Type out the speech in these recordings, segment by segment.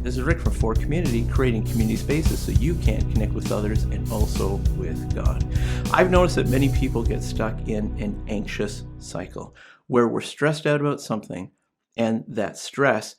This is Rick from For Community, creating community spaces so you can connect with others and also with God. I've noticed that many people get stuck in an anxious cycle where we're stressed out about something, and that stress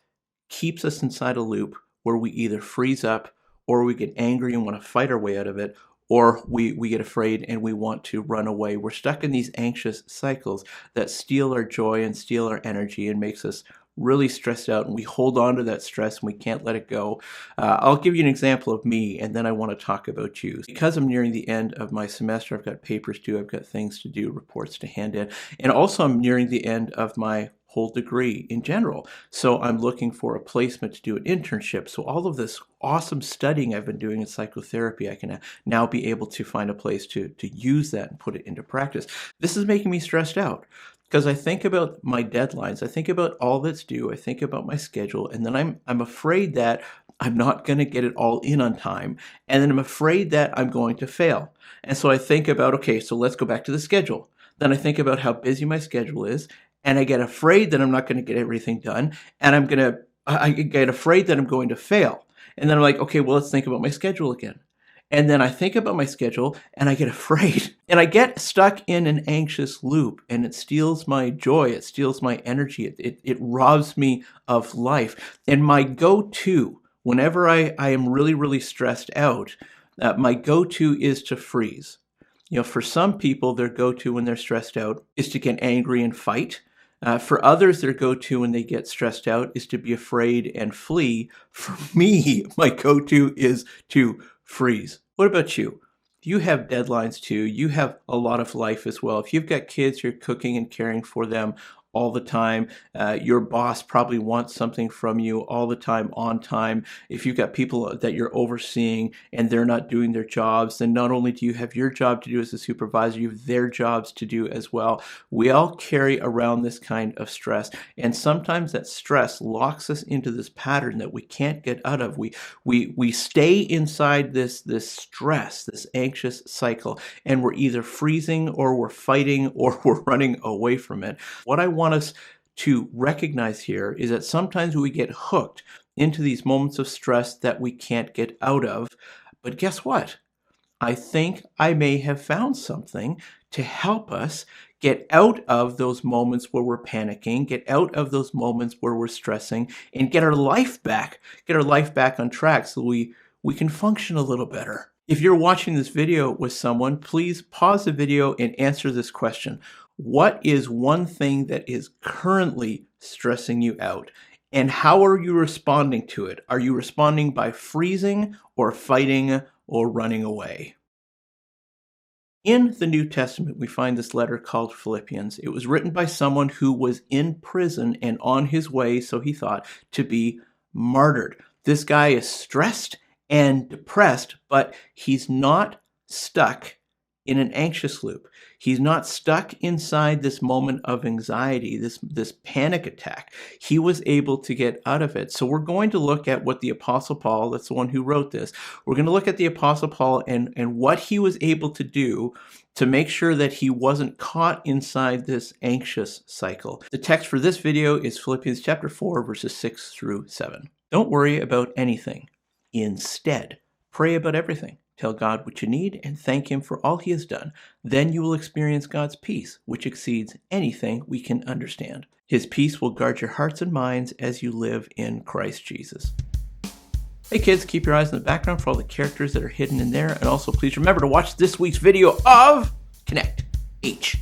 keeps us inside a loop where we either freeze up or we get angry and want to fight our way out of it, or we get afraid and we want to run away. We're stuck in these anxious cycles that steal our joy and steal our energy and makes us really stressed out, and we hold on to that stress and we can't let it go. I'll give you an example of me, and then I want to talk about you. Because I'm nearing the end of my semester, I've got papers due, I've got things to do, reports to hand in, and also I'm nearing the end of my whole degree in general. So I'm looking for a placement to do an internship. So all of this awesome studying I've been doing in psychotherapy, I can now be able to find a place to use that and put it into practice. This is making me stressed out, because I think about my deadlines, I think about all that's due, I think about my schedule, and then I'm afraid that I'm not going to get it all in on time, and then I'm afraid that I'm going to fail. And so I think about, okay, so let's go back to the schedule. Then I think about how busy my schedule is, and I get afraid that I'm not going to get everything done, and I get afraid that I'm going to fail. And then I'm like, okay, well, let's think about my schedule again. And then I think about my schedule and I get afraid, and I get stuck in an anxious loop, and it steals my joy. It steals my energy. It robs me of life. And my go-to, whenever I am really, really stressed out, my go-to is to freeze. You know, for some people, their go-to when they're stressed out is to get angry and fight. For others, their go-to when they get stressed out is to be afraid and flee. For me, my go-to is to freeze. What about you? You have deadlines too. You have a lot of life as well. If you've got kids, you're cooking and caring for them all the time. Your boss probably wants something from you all the time, on time. If you've got people that you're overseeing and they're not doing their jobs, then not only do you have your job to do as a supervisor, you have their jobs to do as well. We all carry around this kind of stress, and sometimes that stress locks us into this pattern that we can't get out of. We stay inside this stress, this anxious cycle, and we're either freezing or we're fighting or we're running away from it. What I want us to recognize here is that sometimes we get hooked into these moments of stress that we can't get out of. But guess what? I think I may have found something to help us get out of those moments where we're panicking, get out of those moments where we're stressing, and get our life back on track so we can function a little better. If you're watching this video with someone, please pause the video and answer this question. What is one thing that is currently stressing you out? And how are you responding to it? Are you responding by freezing or fighting or running away? In the New Testament, we find this letter called Philippians. It was written by someone who was in prison and on his way, so he thought, to be martyred. This guy is stressed and depressed, but he's not stuck in an anxious loop. He's not stuck inside this moment of anxiety, this panic attack. He was able to get out of it. So we're going to look at what the Apostle Paul, that's the one who wrote this, we're going to look at the Apostle Paul and what he was able to do to make sure that he wasn't caught inside this anxious cycle. The text for this video is Philippians chapter 4, verses 6 through 7. Don't worry about anything. Instead, pray about everything. Tell God what you need and thank Him for all He has done. Then you will experience God's peace, which exceeds anything we can understand. His peace will guard your hearts and minds as you live in Christ Jesus. Hey kids, keep your eyes in the background for all the characters that are hidden in there. And also please remember to watch this week's video of Connect HQ.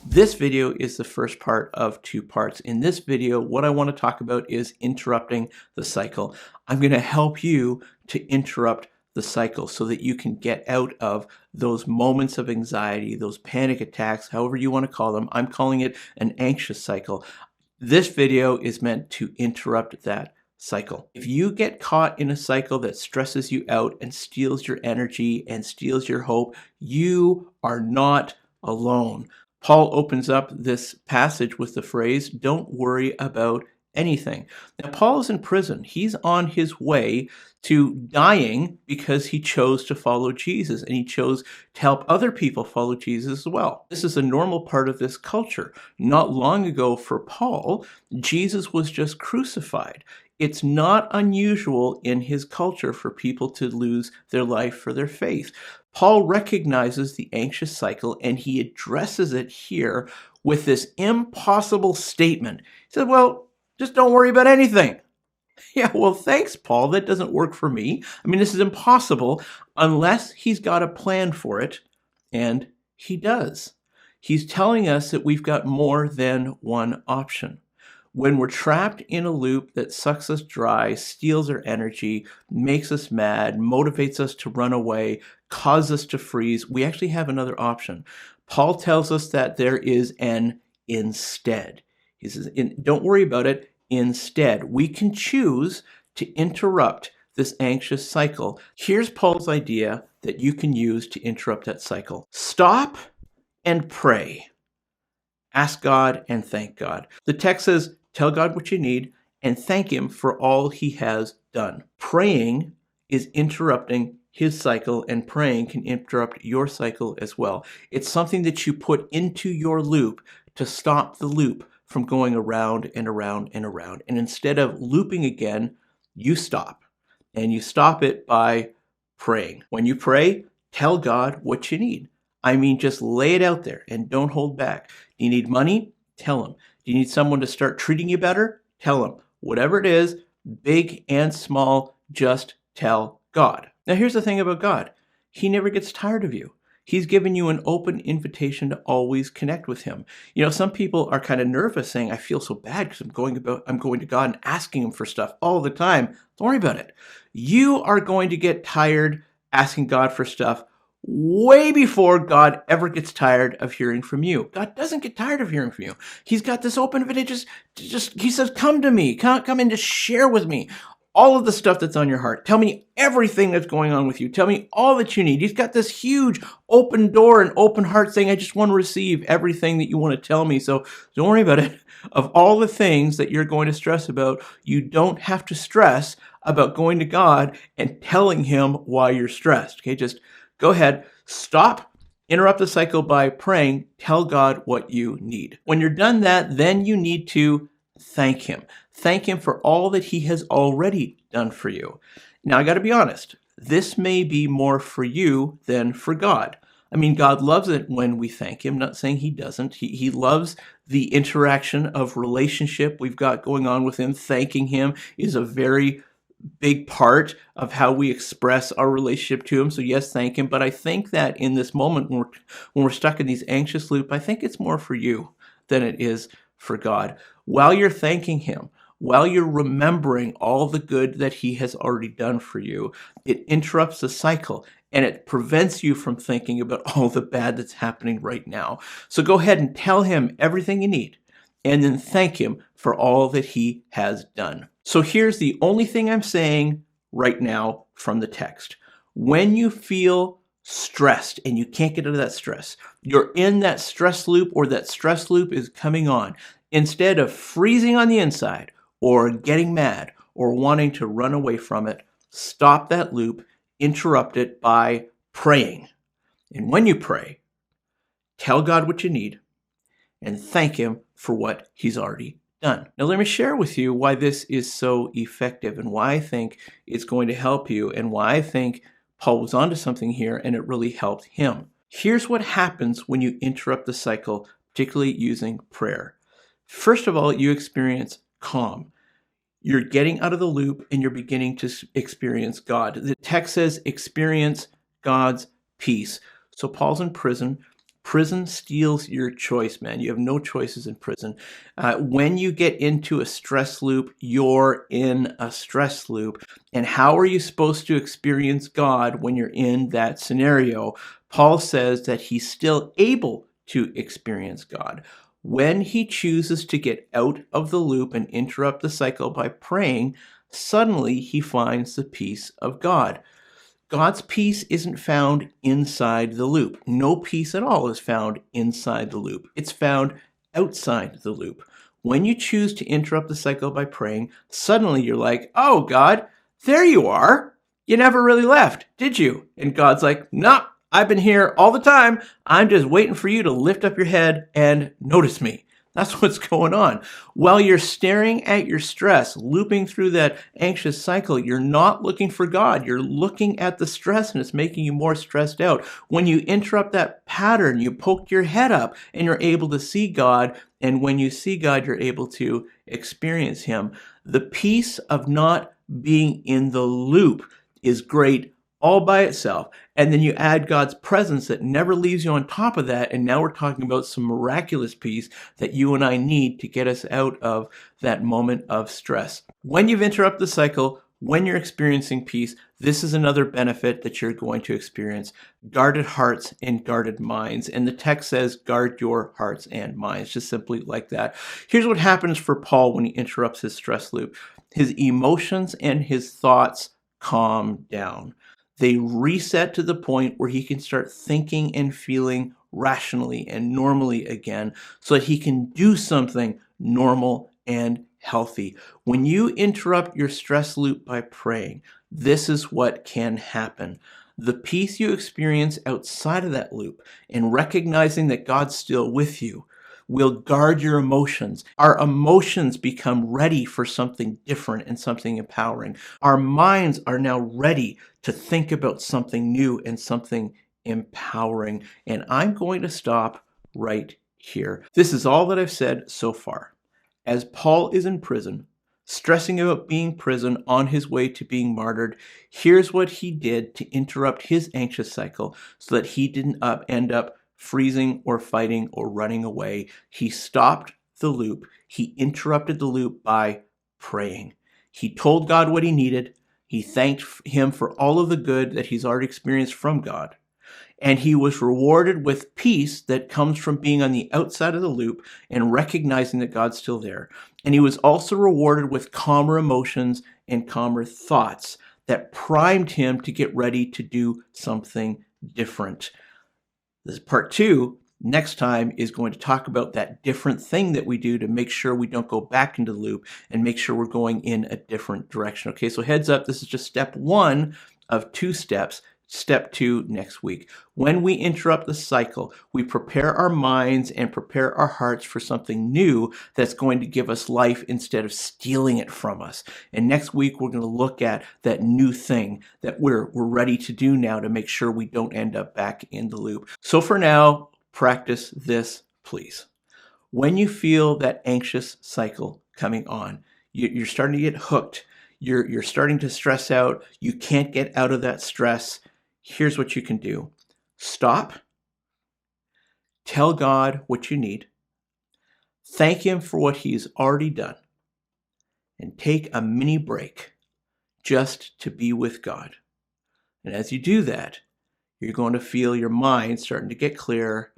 This video is the first part of 2 parts. In this video, what I want to talk about is interrupting the cycle. I'm going to help you to interrupt the cycle so that you can get out of those moments of anxiety, those panic attacks, however you want to call them. I'm calling it an anxious cycle. This video is meant to interrupt that cycle. If you get caught in a cycle that stresses you out and steals your energy and steals your hope, you are not alone. Paul opens up this passage with the phrase, "Don't worry about anything." Now, Paul is in prison. He's on his way to dying because he chose to follow Jesus, and he chose to help other people follow Jesus as well. This is a normal part of this culture. Not long ago for Paul, Jesus was just crucified. It's not unusual in his culture for people to lose their life for their faith. Paul recognizes the anxious cycle, and he addresses it here with this impossible statement. He said, well, just don't worry about anything. Yeah, well, thanks, Paul. That doesn't work for me. I mean, this is impossible unless he's got a plan for it, and he does. He's telling us that we've got more than one option. When we're trapped in a loop that sucks us dry, steals our energy, makes us mad, motivates us to run away, causes us to freeze, we actually have another option. Paul tells us that there is an instead. He says, don't worry about it. Instead, we can choose to interrupt this anxious cycle. Here's Paul's idea that you can use to interrupt that cycle. Stop and pray. Ask God and thank God. The text says, tell God what you need and thank him for all he has done. Praying is interrupting his cycle, and praying can interrupt your cycle as well. It's something that you put into your loop to stop the loop from going around and around and around. And instead of looping again, you stop. And you stop it by praying. When you pray, tell God what you need. I mean, just lay it out there and don't hold back. Do you need money? Tell him. Do you need someone to start treating you better? Tell him. Whatever it is, big and small, just tell God. Now, here's the thing about God. He never gets tired of you. He's given you an open invitation to always connect with him. You know, some people are kind of nervous saying, I feel so bad because I'm going to God and asking him for stuff all the time. Don't worry about it. You are going to get tired asking God for stuff way before God ever gets tired of hearing from you. God doesn't get tired of hearing from you. He's got this open invitation. He says, come to me. Come in to share with me all of the stuff that's on your heart. Tell me everything that's going on with you. Tell me all that you need. He's got this huge open door and open heart saying, I just want to receive everything that you want to tell me. So don't worry about it. Of all the things that you're going to stress about, you don't have to stress about going to God and telling him why you're stressed. Okay, just go ahead, stop, interrupt the cycle by praying, tell God what you need. When you're done that, then you need to thank him. Thank him for all that he has already done for you. Now, I got to be honest. This may be more for you than for God. I mean, God loves it when we thank him. Not saying he doesn't. He loves the interaction of relationship we've got going on with him. Thanking him is a very big part of how we express our relationship to him. So yes, thank him. But I think that in this moment when we're stuck in these anxious loop, I think it's more for you than it is for God. While you're thanking him, while you're remembering all the good that he has already done for you, it interrupts the cycle and it prevents you from thinking about all the bad that's happening right now. So go ahead and tell him everything you need and then thank him for all that he has done. So here's the only thing I'm saying right now from the text. When you feel stressed and you can't get out of that stress, you're in that stress loop or that stress loop is coming on, instead of freezing on the inside or getting mad or wanting to run away from it, stop that loop, interrupt it by praying. And when you pray, tell God what you need and thank him for what he's already done. Now, let me share with you why this is so effective and why I think it's going to help you and why I think Paul was onto something here and it really helped him. Here's what happens when you interrupt the cycle, particularly using prayer. First of all, you experience calm. You're getting out of the loop and you're beginning to experience God. The text says experience God's peace. So Paul's in prison. Prison steals your choice, man. You have no choices in prison. When you get into a stress loop, you're in a stress loop. And how are you supposed to experience God when you're in that scenario? Paul says that he's still able to experience God. When he chooses to get out of the loop and interrupt the cycle by praying, suddenly he finds the peace of God. God's peace isn't found inside the loop. No peace at all is found inside the loop. It's found outside the loop. When you choose to interrupt the cycle by praying, suddenly you're like, oh, God, there you are. You never really left, did you? And God's like, nope. I've been here all the time. I'm just waiting for you to lift up your head and notice me. That's what's going on. While you're staring at your stress, looping through that anxious cycle, you're not looking for God. You're looking at the stress, and it's making you more stressed out. When you interrupt that pattern, you poke your head up and you're able to see God. And when you see God, you're able to experience Him. The peace of not being in the loop is great all by itself. And then you add God's presence that never leaves you on top of that. And now we're talking about some miraculous peace that you and I need to get us out of that moment of stress. When you've interrupted the cycle, when you're experiencing peace, this is another benefit that you're going to experience: guarded hearts and guarded minds. And the text says, guard your hearts and minds, just simply like that. Here's what happens for Paul when he interrupts his stress loop. His emotions and his thoughts calm down. They reset to the point where he can start thinking and feeling rationally and normally again, so that he can do something normal and healthy. When you interrupt your stress loop by praying, this is what can happen. The peace you experience outside of that loop and recognizing that God's still with you will guard your emotions. Our emotions become ready for something different and something empowering. Our minds are now ready to think about something new and something empowering. And I'm going to stop right here. This is all that I've said so far. As Paul is in prison, stressing about being prison on his way to being martyred, here's what he did to interrupt his anxious cycle so that he didn't end up freezing or fighting or running away. He stopped the loop. He interrupted the loop by praying. He told God what he needed. He thanked Him for all of the good that he's already experienced from God. And he was rewarded with peace that comes from being on the outside of the loop and recognizing that God's still there. And he was also rewarded with calmer emotions and calmer thoughts that primed him to get ready to do something different. This part 2, next time, is going to talk about that different thing that we do to make sure we don't go back into the loop and make sure we're going in a different direction. Okay, so heads up, this is just step 1 of 2 steps. Step 2 next week. When we interrupt the cycle, we prepare our minds and prepare our hearts for something new that's going to give us life instead of stealing it from us. And next week, we're going to look at that new thing that we're ready to do now to make sure we don't end up back in the loop. So for now, practice this, please. When you feel that anxious cycle coming on, you're starting to get hooked. You're starting to stress out. You can't get out of that stress. Here's what you can do. Stop. Tell God what you need. Thank Him for what He's already done. And take a mini break just to be with God. And as you do that, you're going to feel your mind starting to get clearer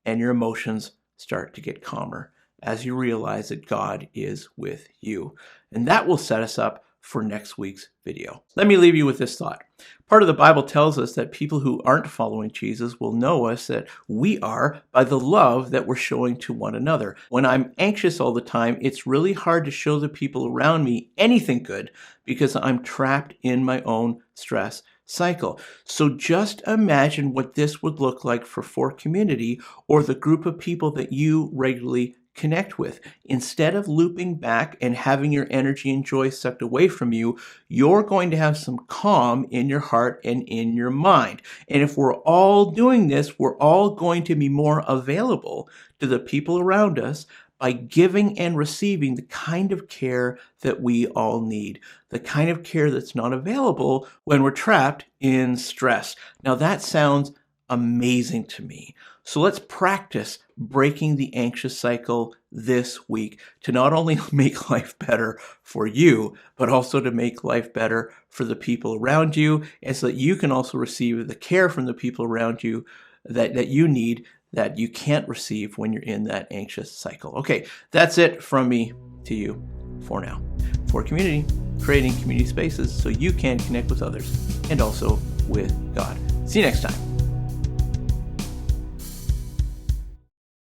and your emotions start to get calmer as you realize that God is with you. And that will set us up for next week's video. Let me leave you with this thought. Part of the Bible tells us that people who aren't following Jesus will know us that we are by the love that we're showing to one another. When I'm anxious all the time, it's really hard to show the people around me anything good because I'm trapped in my own stress cycle. So just imagine what this would look like for Fort Community or the group of people that you regularly connect with. Instead of looping back and having your energy and joy sucked away from you, you're going to have some calm in your heart and in your mind. And if we're all doing this, we're all going to be more available to the people around us by giving and receiving the kind of care that we all need, the kind of care that's not available when we're trapped in stress. Now that sounds amazing to me. So let's practice breaking the anxious cycle this week to not only make life better for you, but also to make life better for the people around you, and so that you can also receive the care from the people around you that you need, that you can't receive when you're in that anxious cycle. Okay, that's it from me to you for now. For Community, creating community spaces so you can connect with others and also with God. See you next time.